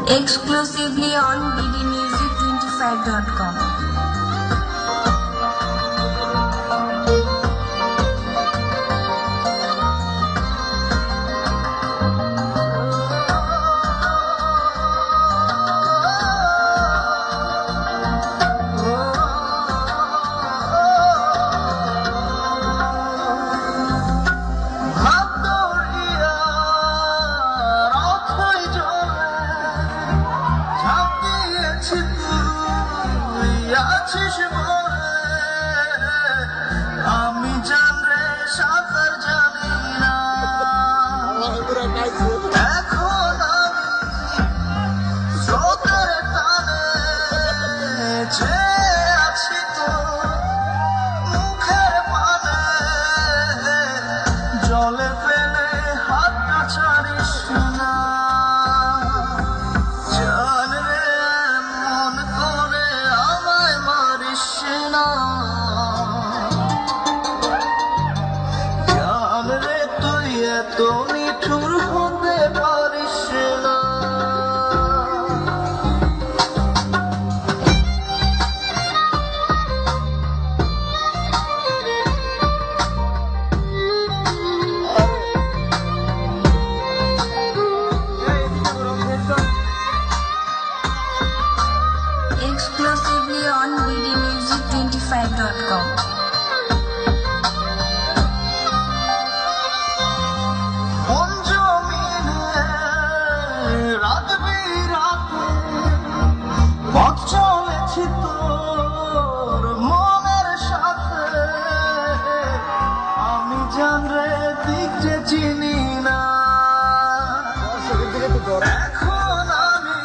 Exclusively on bdmusic25.com. আমি জানরে সাঁতার জানি না, এখন আমি স্রোতের টানে চেয়ে আছি তো মুখের পানে, জলে ফেলে হাতটা ছাড়িস না। তো নিঠুর হতে পারিস না। Exclusively on bdmusic25.com. পথ চলেছি তোর মনের সাথে, আমি জানরে দিক যে চিনি না, এখন আমি